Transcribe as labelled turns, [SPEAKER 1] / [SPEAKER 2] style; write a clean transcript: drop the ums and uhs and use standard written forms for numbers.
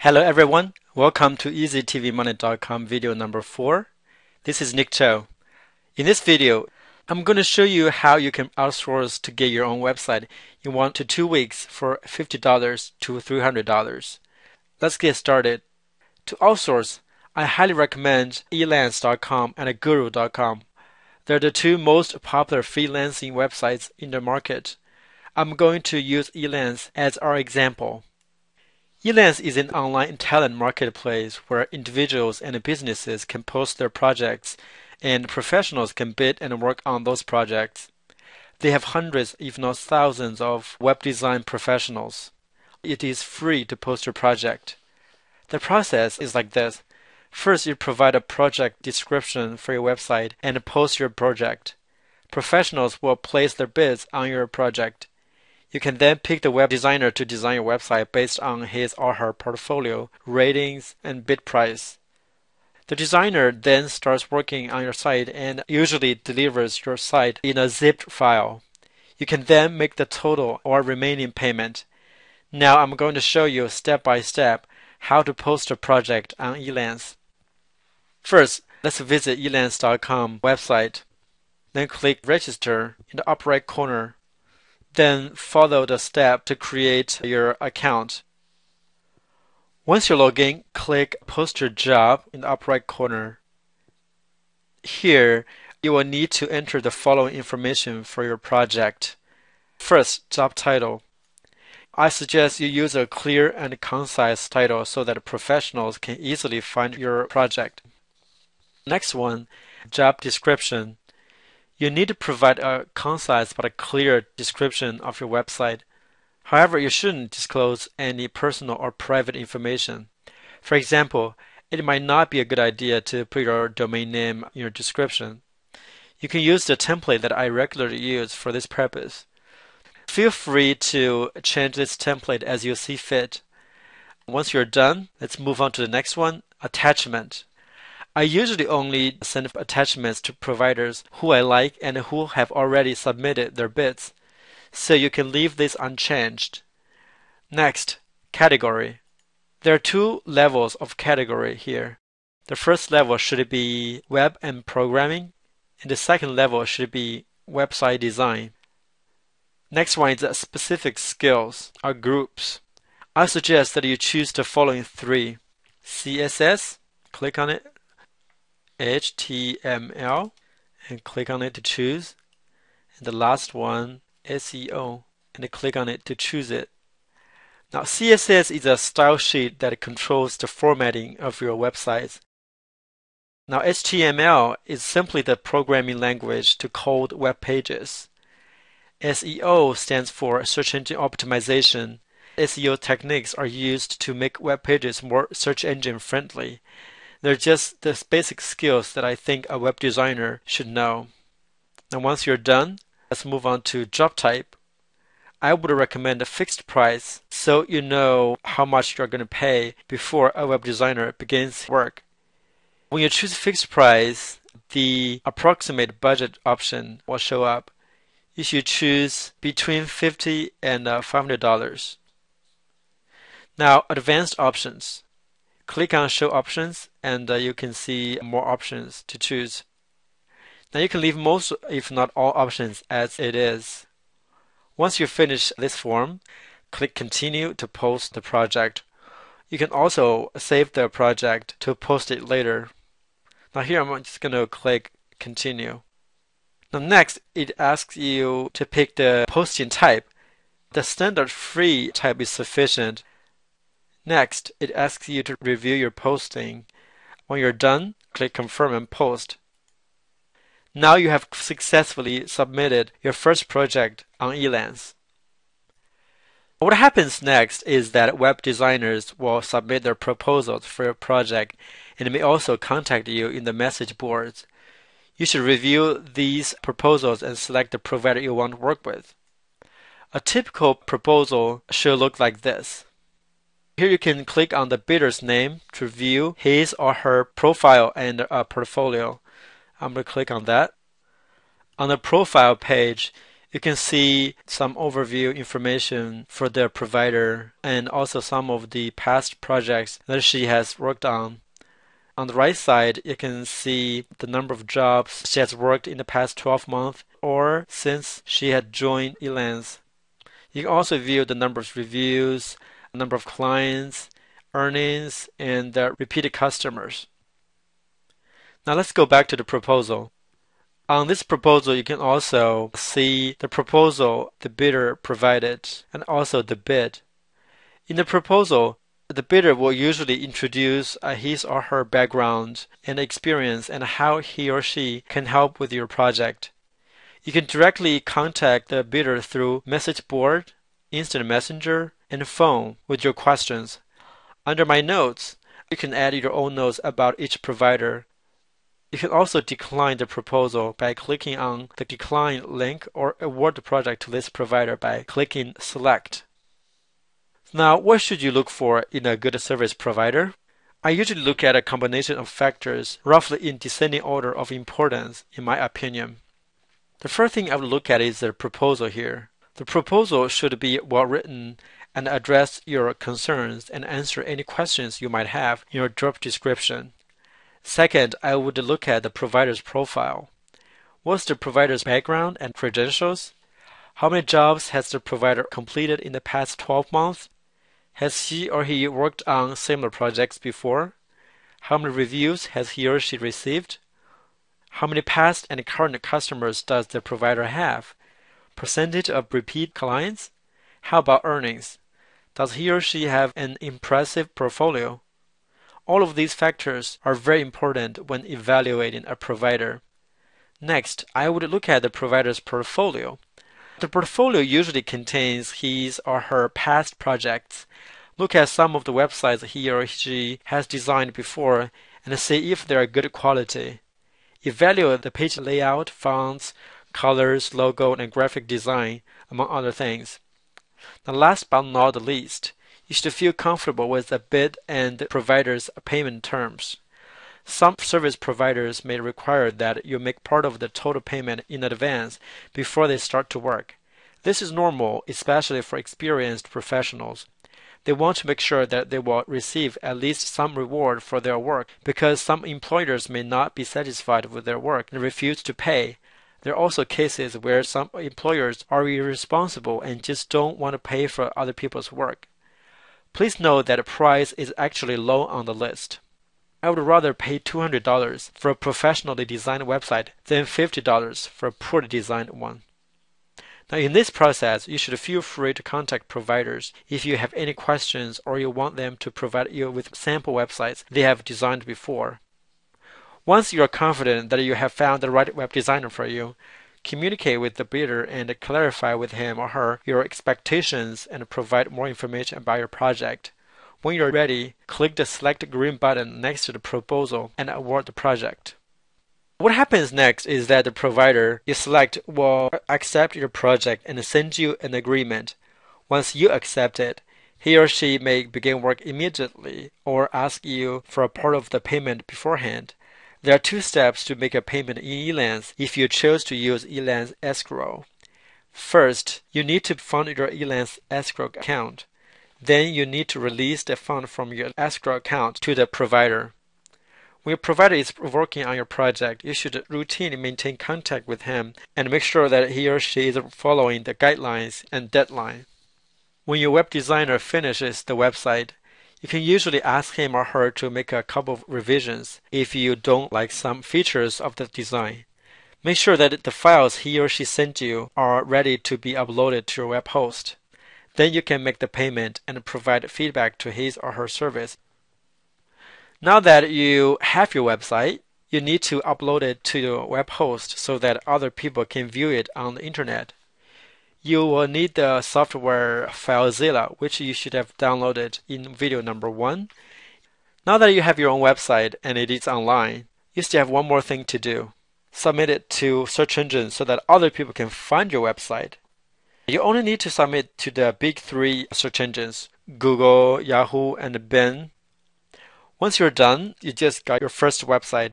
[SPEAKER 1] Hello everyone, welcome to EasyTVMoney.com video number 4. This is Nick Cho. In this video, I'm going to show you how you can outsource to get your own website in 1 to 2 weeks for $50 to $300. Let's get started. To outsource, I highly recommend Elance.com and Guru.com. They're the two most popular freelancing websites in the market. I'm going to use Elance as our example. Elance is an online talent marketplace where individuals and businesses can post their projects and professionals can bid and work on those projects. They have hundreds, if not thousands, of web design professionals. It is free to post your project. The process is like this. First, you provide a project description for your website and post your project. Professionals will place their bids on your project. You can then pick the web designer to design your website based on his or her portfolio, ratings, and bid price. The designer then starts working on your site and usually delivers your site in a zipped file. You can then make the total or remaining payment. Now I'm going to show you step by step how to post a project on Elance. First, let's visit Elance.com website. Then click Register in the upper right corner. Then follow the step to create your account. Once you log in, click Post Your Job in the upper right corner. Here, you will need to enter the following information for your project. First, job title. I suggest you use a clear and concise title so that professionals can easily find your project. Next one, job description. You need to provide a concise but a clear description of your website. However, you shouldn't disclose any personal or private information. For example, it might not be a good idea to put your domain name in your description. You can use the template that I regularly use for this purpose. Feel free to change this template as you see fit. Once you're done, let's move on to the next one, attachment. I usually only send attachments to providers who I like and who have already submitted their bids, so you can leave this unchanged. Next, category. There are two levels of category here. The first level should be web and programming, and the second level should be website design. Next one is specific skills or groups. I suggest that you choose the following three. CSS, click on it. HTML, and click on it to choose. And the last one, SEO, and click on it to choose it. Now, CSS is a style sheet that controls the formatting of your websites. Now, HTML is simply the programming language to code web pages. SEO stands for search engine optimization. SEO techniques are used to make web pages more search engine friendly. They're just the basic skills that I think a web designer should know. Now once you're done, let's move on to job type. I would recommend a fixed price so you know how much you're going to pay before a web designer begins work. When you choose fixed price, the approximate budget option will show up. You should choose between $50 and $500. Now advanced options. Click on Show Options and you can see more options to choose. Now you can leave most, if not all, options as it is. Once you finish this form, click Continue to post the project. You can also save the project to post it later. Now here I'm just going to click Continue. Now next, it asks you to pick the posting type. The standard free type is sufficient. Next, it asks you to review your posting. When you're done, click Confirm and Post. Now you have successfully submitted your first project on Elance. What happens next is that web designers will submit their proposals for your project and may also contact you in the message boards. You should review these proposals and select the provider you want to work with. A typical proposal should look like this. Here you can click on the bidder's name to view his or her profile and portfolio. I'm going to click on that. On the profile page, You can see some overview information for the provider and also some of the past projects that she has worked on. On the right side, you can see the number of jobs she has worked in the past 12 months or since she had joined Elance. You can also view the number of reviews, number of clients, earnings, and repeated customers. Now let's go back to the proposal. On this proposal, you can also see the proposal the bidder provided and also the bid. In the proposal, the bidder will usually introduce his or her background and experience and how he or she can help with your project. You can directly contact the bidder through message board, instant messenger, and phone with your questions. Under my notes, you can add your own notes about each provider. You can also decline the proposal by clicking on the decline link or award the project to this provider by clicking select. Now, what should you look for in a good service provider? I usually look at a combination of factors, roughly in descending order of importance, in my opinion. The first thing I would look at is the proposal here. The proposal should be well written and address your concerns and answer any questions you might have in your job description. Second, I would look at the provider's profile. What's the provider's background and credentials? How many jobs has the provider completed in the past 12 months? Has he or he worked on similar projects before? How many reviews has he or she received? How many past and current customers does the provider have? Percentage of repeat clients? How about earnings? Does he or she have an impressive portfolio? All of these factors are very important when evaluating a provider. Next, I would look at the provider's portfolio. The portfolio usually contains his or her past projects. Look at some of the websites he or she has designed before and see if they are good quality. Evaluate the page layout, fonts, colors, logo, and graphic design, among other things. Now, last but not the least, you should feel comfortable with the bid and the provider's payment terms. Some service providers may require that you make part of the total payment in advance before they start to work. This is normal, especially for experienced professionals. They want to make sure that they will receive at least some reward for their work because some employers may not be satisfied with their work and refuse to pay. There are also cases where some employers are irresponsible and just don't want to pay for other people's work. Please note that the price is actually low on the list. I would rather pay $200 for a professionally designed website than $50 for a poorly designed one. Now, in this process, you should feel free to contact providers if you have any questions or you want them to provide you with sample websites they have designed before. Once you are confident that you have found the right web designer for you, communicate with the bidder and clarify with him or her your expectations and provide more information about your project. When you're ready, click the select green button next to the proposal and award the project. What happens next is that the provider you select will accept your project and send you an agreement. Once you accept it, he or she may begin work immediately or ask you for a part of the payment beforehand. There are two steps to make a payment in Elance if you choose to use Elance escrow. First, you need to fund your Elance escrow account. Then you need to release the fund from your escrow account to the provider. When your provider is working on your project, you should routinely maintain contact with him and make sure that he or she is following the guidelines and deadline. When your web designer finishes the website, you can usually ask him or her to make a couple of revisions if you don't like some features of the design. Make sure that the files he or she sent you are ready to be uploaded to your web host. Then you can make the payment and provide feedback to his or her service. Now that you have your website, you need to upload it to your web host so that other people can view it on the internet. You will need the software FileZilla, which you should have downloaded in video number 1. Now that you have your own website and it is online, you still have one more thing to do. Submit it to search engines so that other people can find your website. You only need to submit to the big 3 search engines, Google, Yahoo, and Bing. Once you're done, you just got your first website.